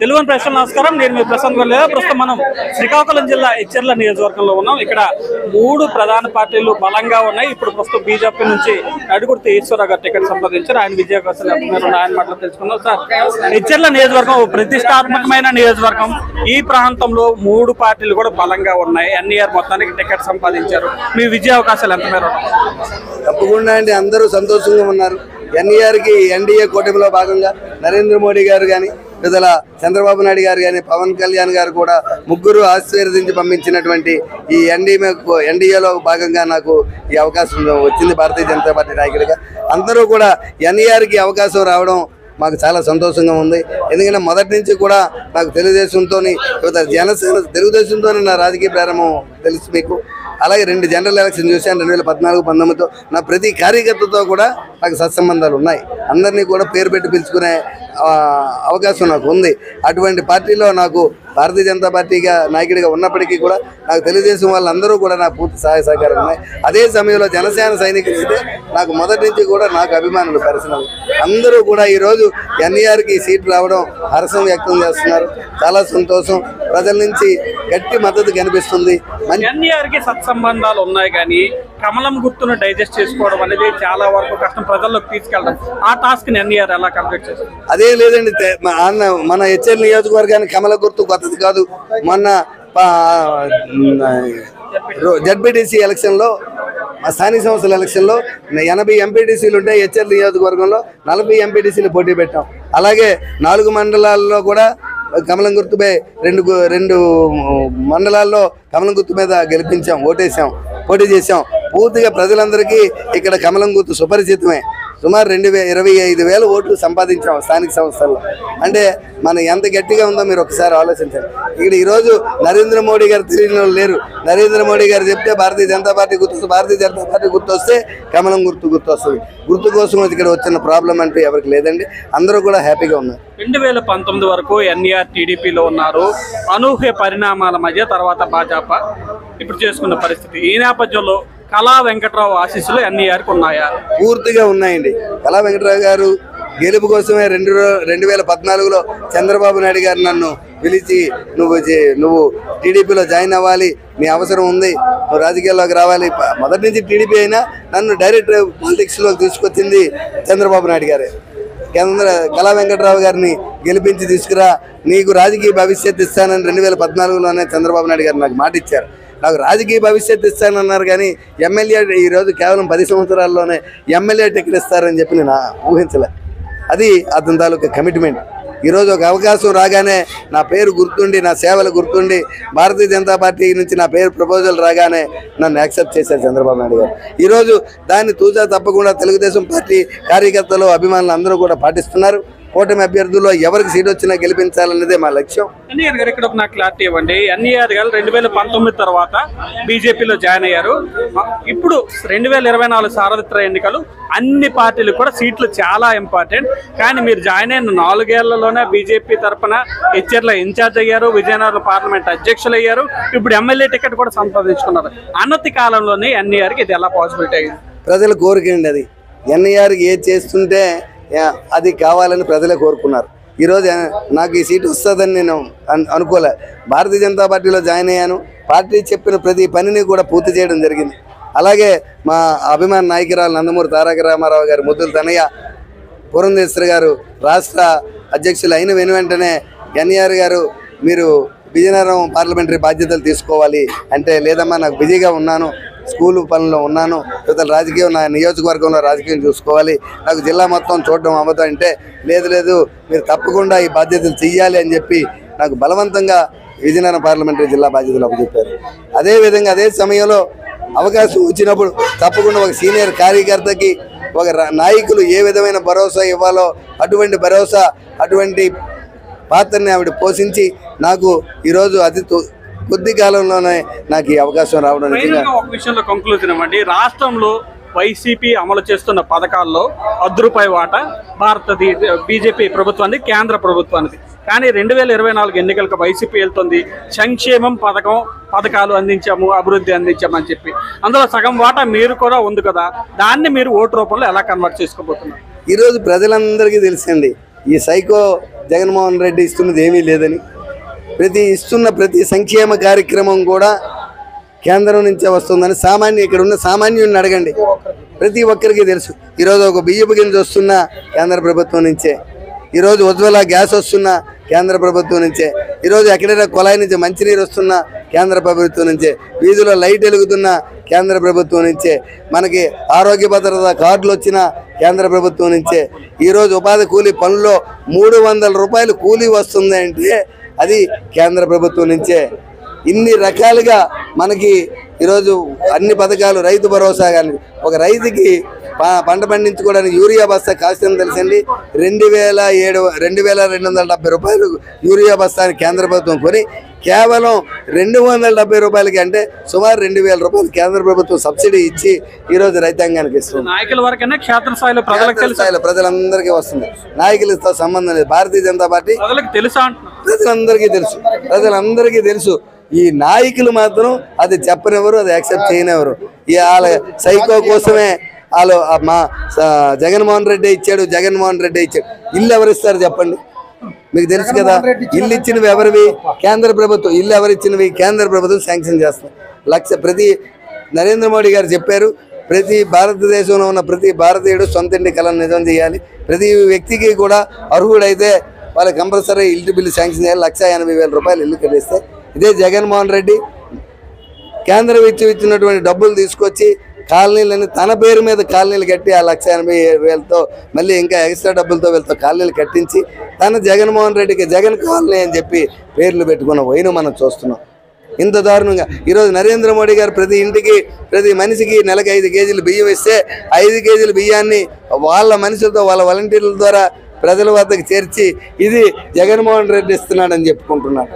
తెలుగు ప్రశ్న నమస్కారం. నేను మీ ప్రశాంత్ గొల్ల. ప్రస్తుతం మనం శ్రీకాకుళం జిల్లా ఎచ్చెర్ల నియోజకవర్గంలో ఉన్నాం. ఇక్కడ మూడు ప్రధాన పార్టీలు బలంగా ఉన్నాయి. ఇప్పుడు ప్రస్తుతం బీజేపీ నుంచి నడుగుర్తి ఈశ్వరరావు గారు టికెట్ సంపాదించారు. ఆయన విజయకోసం ఆయన మాటలు తెలుసుకుందాం. సార్, ఎచ్చెర్ల నియోజకవర్గం ప్రతిష్టాత్మకమైన నియోజకవర్గం. ఈ ప్రాంతంలో మూడు పార్టీలు కూడా బలంగా ఉన్నాయి. ఎన్ఈఆర్ మొత్తానికి టికెట్ సంపాదించారు. మీ విజయ అవకాశాలు ఎంత మేర? తప్పకుండా అండి, అందరూ సంతోషంగా ఉన్నారు. ఎన్ఈఆర్కి ఎన్డీఏ కూటమిలో భాగంగా నరేంద్ర మోడీ గారు కానీ, విడుదల చంద్రబాబు నాయుడు గారు కానీ, పవన్ కళ్యాణ్ గారు కూడా ముగ్గురు ఆశీర్వదించి పంపించినటువంటి ఈ ఎన్డీఏలో భాగంగా నాకు ఈ అవకాశం వచ్చింది. భారతీయ జనతా పార్టీ నాయకుడిగా అందరూ కూడా ఎన్ఈఆర్కి అవకాశం రావడం మాకు చాలా సంతోషంగా ఉంది. ఎందుకంటే మొదటి నుంచి కూడా నాకు తెలుగుదేశంతో, జనసేన తెలుగుదేశంతో నా రాజకీయ ప్రారంభం తెలుసు మీకు. అలాగే 2 జనరల్ ఎలక్షన్ చూశాను 2014-19తో. నా ప్రతి కార్యకర్తతో కూడా నాకు సత్సంబంధాలు ఉన్నాయి. అందరినీ కూడా పేరు పెట్టి పిలుచుకునే అవకాశం నాకు ఉంది. అటువంటి పార్టీలో నాకు భారతీయ జనతా పార్టీగా నాయకుడిగా ఉన్నప్పటికీ కూడా నాకు తెలుగుదేశం వాళ్ళందరూ కూడా నాకు పూర్తి సహాయ సహకారం ఉన్నాయి. అదే సమయంలో జనసేన సైనికులు అయితే నాకు మొదటి నుంచి కూడా నాకు అభిమానులు పర్సనల్ అందరూ కూడా ఈరోజు ఎన్ఈఆర్కి సీట్ రావడం హర్షం వ్యక్తం చేస్తున్నారు. చాలా సంతోషం. ప్రజల నుంచి గట్టి మద్దతు కనిపిస్తుంది. ఎన్ఈఆర్కి సత్సంబంధాలు ఉన్నాయి కానీ కమలం గుర్తును డైజెస్ట్ చేసుకోవడం అనేది చాలా వరకు కష్టం. ప్రజల్లోకి తీసుకెళ్ళడం ఆ టాస్క్ ని ఎన్ఈఆర్ ఎలా కంప్లీట్ చేస్తారు? అదే లేదండి, మన హెచ్ఎల్ నియోజకవర్గానికి కమల గుర్తు కొత్తది కాదు. మొన్న జడ్పీటీసీ ఎలక్షన్లో, స్థానిక సంస్థల ఎలక్షన్లో 80 ఎంపీటీసీలు ఉంటే హెచ్ఎల్ నియోజకవర్గంలో 40 ఎంపీటీసీలు పోటీ పెట్టాం. అలాగే 4 మండలాల్లో కూడా కమలం గుర్తుపై 2 మండలాల్లో కమలం గుర్తు మీద గెలిపించాం, పోటీ చేశాం. పూర్తిగా ప్రజలందరికీ ఇక్కడ కమలం గుర్తు సుపరిచితమే. సుమారు 25,000 ఓట్లు సంపాదించాం స్థానిక సంస్థల్లో. అంటే మనం ఎంత గట్టిగా ఉందో మీరు ఒకసారి ఆలోచించండి. ఇక్కడ ఈరోజు నరేంద్ర మోడీ గారు తెలియని వాళ్ళు లేరు. నరేంద్ర మోడీ గారు చెప్తే భారతీయ జనతా పార్టీ గుర్తు వస్తే కమలం గుర్తు వస్తుంది. గుర్తు కోసం ఇక్కడ వచ్చిన ప్రాబ్లం అంటూ ఎవరికి లేదండి. అందరూ కూడా హ్యాపీగా ఉన్నారు. 2019 వరకు ఎన్ఈఆర్ టీడీపీలో ఉన్నారు. అనూహ్య పరిణామాల మధ్య తర్వాత భాజపా ఇప్పుడు చేసుకున్న పరిస్థితి. ఈ నేపథ్యంలో కళా వెంకట్రావు ఆశీస్సులు ఎన్ఈఆర్కి ఉన్నాయా? పూర్తిగా ఉన్నాయండి. కళా వెంకట్రావు గారు గెలుపు కోసమే 2014లో చంద్రబాబు నాయుడు గారు నన్ను పిలిచి నువ్వు టీడీపీలో జాయిన్ అవ్వాలి, నీ అవసరం ఉంది, నువ్వు రాజకీయాల్లోకి రావాలి. మొదటి నుంచి టీడీపీ అయినా నన్ను డైరెక్ట్ పాలిటిక్స్లోకి తీసుకొచ్చింది చంద్రబాబు నాయుడు గారే. కళా వెంకట్రావు గారిని గెలిపించి తీసుకురా, నీకు రాజకీయ భవిష్యత్తు ఇస్తానని 2014లోనే చంద్రబాబు నాయుడు గారు నాకు మాట ఇచ్చారు. నాకు రాజకీయ భవిష్యత్తు ఇస్తానన్నారు కానీ ఎమ్మెల్యే ఈరోజు కేవలం 10 సంవత్సరాల్లోనే ఎమ్మెల్యే టికెట్ ఇస్తారని చెప్పి నేను ఊహించలే. అది అతని తాలూకా కమిట్మెంట్. ఈరోజు ఒక అవకాశం రాగానే నా పేరు గుర్తుండి, నా సేవలు గుర్తుండి, భారతీయ జనతా పార్టీ నుంచి నా పేరు ప్రపోజల్ రాగానే నన్ను యాక్సెప్ట్ చేశారు చంద్రబాబు నాయుడు గారు. ఈరోజు దాన్ని తూచా తప్పకుండా తెలుగుదేశం పార్టీ కార్యకర్తలు, అభిమానులు అందరూ కూడా పాటిస్తున్నారు. కూటమి అభ్యర్థుల్లో ఎవరికి సీట్ వచ్చినా గెలిపించాలన్నదే మా లక్ష్యం. ఎన్ఈఆర్ గారు ఇక్కడ నాకు క్లారిటీ ఇవ్వండి. ఎన్ఈఆర్ గారు 2019 తర్వాత బీజేపీలో జాయిన్ అయ్యారు. ఇప్పుడు 2024 సార్వత్రిక ఎన్నికలు, అన్ని పార్టీలు కూడా సీట్లు చాలా ఇంపార్టెంట్. కానీ మీరు జాయిన్ అయిన 4 ఏళ్లలోనే బీజేపీ తరఫున ఎచ్చెర్ల ఇన్ఛార్జ్ అయ్యారు, విజయనగరం పార్లమెంట్ అధ్యక్షులు అయ్యారు, ఇప్పుడు ఎమ్మెల్యే టికెట్ కూడా సంపాదించుకున్నారు. అనతి కాలంలోనే ఎన్ఈఆర్కి ఇది ఎలా పాసిబిలిటీ అయ్యింది? ప్రజల కోరికండి అది. ఎన్ఈఆర్కి ఏది చేస్తుంటే అది కావాలని ప్రజలే కోరుకున్నారు. ఈరోజు నాకు ఈ సీటు వస్తుందని నేను అనుకోలే. భారతీయ జనతా పార్టీలో జాయిన్ అయ్యాను. పార్టీ చెప్పిన ప్రతి పనిని కూడా పూర్తి చేయడం జరిగింది. అలాగే మా అభిమాన నాయకురాలు నందమూరి తారక రామారావు గారు, ముద్దుల తనయ్య, పురంధేశ్వరి గారు రాష్ట్ర అధ్యక్షులు అయిన వెంటనే ఎన్ఈఆర్ గారు మీరు విజయనగరం పార్లమెంటరీ బాధ్యతలు తీసుకోవాలి అంటే, లేదమ్మా నాకు బిజీగా ఉన్నాను, స్కూలు పనుల్లో ఉన్నాను, రాజకీయం నా నియోజకవర్గంలో రాజకీయం చూసుకోవాలి, నాకు జిల్లా మొత్తం చూడడం అవ్వదు అంటే, లేదు మీరు తప్పకుండా ఈ బాధ్యతలు చెయ్యాలి అని చెప్పి నాకు బలవంతంగా విజయనగరం పార్లమెంటరీ జిల్లా బాధ్యతలు అప్పచెప్పారు. అదేవిధంగా అదే సమయంలో అవకాశం వచ్చినప్పుడు తప్పకుండా ఒక సీనియర్ కార్యకర్తకి, ఒక నాయకులు ఏ విధమైన భరోసా ఇవ్వాలో అటువంటి భరోసా, అటువంటి పాత్రని ఆవిడ పోషించి నాకు ఈరోజు కొద్ది కాలంలోనే నాకు ఈ అవకాశం రావడం. ఒక విషయంలో కంక్లూజన్ ఇవ్వండి. రాష్ట్రంలో వైసీపీ అమలు చేస్తున్న పథకాల్లో ₹1 వాటా బీజేపీ ప్రభుత్వానికి, కేంద్ర ప్రభుత్వానికి. కానీ 2024 ఎన్నికలకు వైసీపీ వెళ్తుంది, సంక్షేమం పథకాలు అందించాము, అభివృద్ధి అందించామని చెప్పి. అందులో సగం వాటా మీరు కూడా ఉంది కదా, దాన్ని మీరు ఓటు రూపంలో ఎలా కన్వర్ట్ చేసుకోబోతున్నారు? ఈరోజు ప్రజలందరికీ తెలుసండి, ఈ సైకో జగన్మోహన్ రెడ్డి ఇస్తున్నది ఏమీ లేదని, ప్రతి సంక్షేమ కార్యక్రమం కూడా కేంద్రం నుంచే వస్తుందని ఇక్కడ ఉన్న సామాన్యుడిని అడగండి, ప్రతి ఒక్కరికి తెలుసు. ఈరోజు ఒక బియ్యపు గింజ వస్తున్న కేంద్ర ప్రభుత్వం నుంచే, ఈరోజు ఉజ్వల గ్యాస్ వస్తున్న కేంద్ర ప్రభుత్వం నుంచే, ఈరోజు ఎక్కడైనా కుళాయి నుంచి మంచినీరు వస్తున్న కేంద్ర ప్రభుత్వం నుంచే, వీధిలో లైట్ వెలుగుతున్న కేంద్ర ప్రభుత్వం నుంచే, మనకి ఆరోగ్య భద్రత కార్డులు వచ్చిన కేంద్ర ప్రభుత్వం నుంచే, ఈరోజు ఉపాధి కూలీ పనుల్లో 300 రూపాయలు కూలీ వస్తుంది అంటే అది కేంద్ర ప్రభుత్వం నుంచే. ఇన్ని రకాలుగా మనకి ఈరోజు అన్ని పథకాలు, రైతు భరోసా కానీ, ఒక రైతుకి పంట పండించుకోవడానికి యూరియా బస్తా కాస్ట్ ఎంత తెలుసండి? 2270 రూపాయలు యూరియా బస్తాని కేంద్ర ప్రభుత్వం కొని కేవలం 270 రూపాయలకి, అంటే సుమారు 2000 రూపాయలు కేంద్ర ప్రభుత్వం సబ్సిడీ ఇచ్చి ఈరోజు రైతాంగానికి ఇస్తుంది. నాయకుల వరకైనా క్షేత్రస్థాయిలో ప్రజలందరికీ వస్తుంది, నాయకులతో సంబంధం లేదు. భారతీయ జనతా పార్టీ ప్రజలందరికీ తెలుసు. ఈ నాయకులు మాత్రం అది చెప్పనివ్వరు, అది యాక్సెప్ట్ చేయనివ్వరు. వాళ్ళ సైకో కోసమే వాళ్ళు మా జగన్మోహన్ రెడ్డి ఇచ్చాడు. ఇల్లు ఎవరిస్తారు చెప్పండి? మీకు తెలుసు కదా, ఇల్లు ఇచ్చినవి ఎవరివి? కేంద్ర ప్రభుత్వం. ఇల్లు ఎవరిచ్చినవి? కేంద్ర ప్రభుత్వం శాంక్షన్ చేస్తుంది. ప్రతి నరేంద్ర మోడీ గారు చెప్పారు, ప్రతి భారతదేశంలో ఉన్న ప్రతి భారతీయుడు సొంత ఇంటి కళను నిజం చేయాలి, ప్రతి వ్యక్తికి కూడా అర్హుడైతే వాళ్ళకి కంపల్సరీ ఇల్లు బిల్లు శాంక్షన్ చేయాలి. 1,80,000 రూపాయలు ఇల్లు కట్టిస్తే, ఇదే జగన్మోహన్ రెడ్డి కేంద్రం ఇచ్చినటువంటి డబ్బులు తీసుకొచ్చి కాలనీలని తన పేరు మీద కాలనీలు కట్టి ఆ 1,80,000తో మళ్ళీ ఇంకా ఎక్స్ట్రా డబ్బులతో వీళ్ళతో కాలనీలు కట్టించి తన జగన్మోహన్ రెడ్డికి జగన్ కాలనీ అని చెప్పి పేర్లు పెట్టుకున్న వైను మనం చూస్తున్నాం. ఇంత దారుణంగా ఈరోజు నరేంద్ర మోడీ గారు ప్రతి ఇంటికి, ప్రతి మనిషికి నెలకు 5 కేజీలు బియ్యం ఇస్తే 5 కేజీల బియ్యాన్ని వాళ్ళ మనుషులతో, వాళ్ళ వాలంటీర్ల ద్వారా ప్రజల వద్దకు చేర్చి ఇది జగన్మోహన్ రెడ్డి ఇస్తున్నాడని చెప్పుకుంటున్నాడు.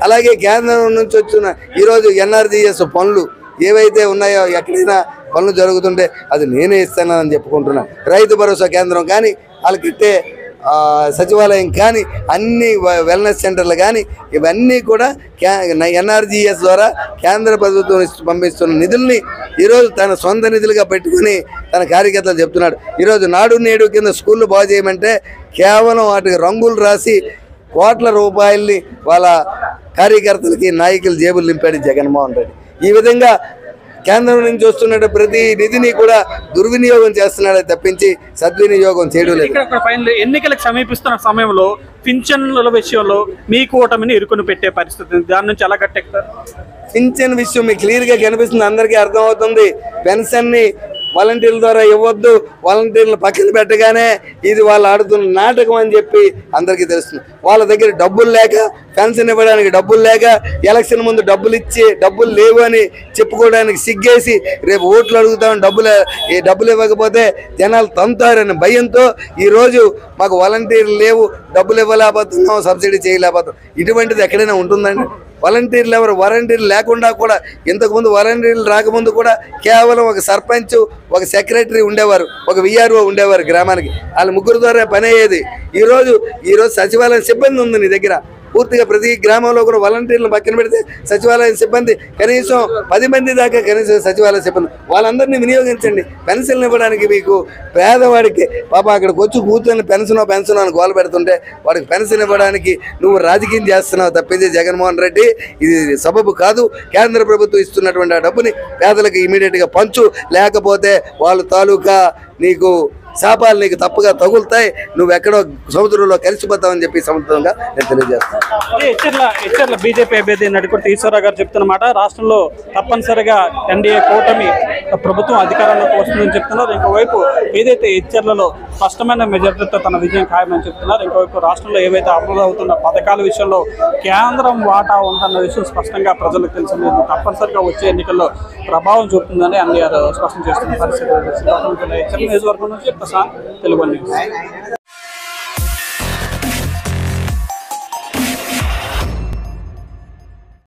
అలాగే కేంద్రం నుంచి వచ్చిన ఈరోజు ఎన్ఆర్జీఎస్ పనులు ఏవైతే ఉన్నాయో, ఎక్కడైనా పనులు జరుగుతుంటే అది నేనే ఇస్తానని చెప్పుకుంటున్నాను. రైతు భరోసా కేంద్రం కానీ, వాళ్ళకి ఇట్టే సచివాలయం కానీ, అన్ని వెల్నెస్ సెంటర్లు కానీ, ఇవన్నీ కూడా ఎన్ఆర్జీఎస్ ద్వారా కేంద్ర ప్రభుత్వం పంపిస్తున్న నిధుల్ని ఈరోజు తన సొంత నిధులుగా పెట్టుకుని తన కార్యకర్తలు చెప్తున్నాడు. ఈరోజు నాడు నేడు కింద స్కూళ్ళు బాగు చేయమంటే కేవలం వాటికి రంగులు రాసి కోట్ల రూపాయల్ని వాళ్ళ కార్యకర్తలకి, నాయకులు జేబులు నింపాడు జగన్మోహన్ రెడ్డి. ఈ విధంగా కేంద్రం నుంచి వస్తున్న ప్రతి నిధిని కూడా దుర్వినియోగం చేస్తున్నాడే తప్పించి సద్వినియోగం చేయడం లేదు. ఎన్నికలకు సమీపిస్తున్న సమయంలో పింఛన్ల విషయంలో మీ కూటమిని ఇరుకుని పెట్టే పరిస్థితి, దాని నుంచి ఎలా గట్టెక్కుతారు? పింఛన్ విషయం మీకు క్లియర్గా కనిపిస్తుంది, అందరికీ అర్థమవుతుంది. పెన్షన్ని వాలంటీర్ల ద్వారా ఇవ్వద్దు, వాలంటీర్లు పక్కన పెట్టగానే ఇది వాళ్ళు ఆడుతున్న నాటకం అని చెప్పి అందరికీ తెలుస్తుంది. వాళ్ళ దగ్గర డబ్బులు లేక, పెన్షన్ ఇవ్వడానికి డబ్బులు లేక, ఎలక్షన్ ముందు డబ్బులు లేవు అని చెప్పుకోవడానికి సిగ్గేసి రేపు ఓట్లు అడుగుతామని డబ్బులు ఇవ్వకపోతే జనాలు తంతారని భయంతో ఈరోజు మాకు వాలంటీర్లు లేవు, డబ్బులు ఇవ్వలేకపోతున్నాం, సబ్సిడీ చేయలేకపోతున్నాం. ఇటువంటిది ఎక్కడైనా ఉంటుందండి? వాలంటీర్లు ఎవరు? వాలంటీర్లు లేకుండా కూడా, ఇంతకుముందు వాలంటీర్లు రాకముందు కూడా కేవలం ఒక సర్పంచ్, ఒక సెక్రటరీ ఉండేవారు, ఒక విఆర్ఓ ఉండేవారు గ్రామానికి. వాళ్ళ ముగ్గురు ద్వారా పని అయ్యేది. ఈరోజు సచివాలయం సిబ్బంది ఉంది నీ దగ్గర. పూర్తిగా ప్రతి గ్రామంలో కూడా వాలంటీర్లను పక్కన పెడితే సచివాలయం సిబ్బంది కనీసం 10 మంది దాకా కనీసం సచివాలయ సిబ్బంది, వాళ్ళందరినీ వినియోగించండి. పెన్షన్లు ఇవ్వడానికి మీకు పేదవాడికి పాప అక్కడికి వచ్చి కూర్చొని పెన్షన్ అని గోల పెడుతుంటే వాడికి పెన్షన్ ఇవ్వడానికి నువ్వు రాజకీయం చేస్తున్నావు తప్పించి జగన్మోహన్ రెడ్డి ఇది సబబు కాదు. కేంద్ర ప్రభుత్వం ఇస్తున్నటువంటి ఆ డబ్బుని పేదలకు ఇమీడియట్గా పంచు, లేకపోతే వాళ్ళు తాలూకా నీకు శాపాలు నీకు తప్పుగా తగులుతాయి, నువ్వు ఎక్కడో సముద్రంలో కలిసిపోతావని చెప్పి సముద్రంగా నేను తెలియజేస్తాను. బీజేపీ అభ్యర్థి నడుకుర్తి ఈశ్వరరావు గారు చెప్తున్నమాట, రాష్ట్రంలో తప్పనిసరిగా ఎన్డీఏ కూటమి ప్రభుత్వం అధికారంలోకి వస్తుందని చెప్తున్నారు. ఇంకోవైపు ఏదైతే ఇచ్చర్లలో స్పష్టమైన మెజార్టీతో తన విజయం ఖాయమని చెప్తున్నారు. ఇంకోవైపు రాష్ట్రంలో ఏవైతే అమలు అవుతున్న పథకాల విషయంలో కేంద్రం వాటా ఉందన్న విషయం స్పష్టంగా ప్రజలకు తెలిసింది. తప్పనిసరిగా వచ్చే ఎన్నికల్లో ప్రభావం చూపుతుందని అన్ని స్పష్టం చేస్తున్న పరిస్థితి. నియోజకవర్గం నుంచి ప్రశాంత్, తెలుగు న్యూస్.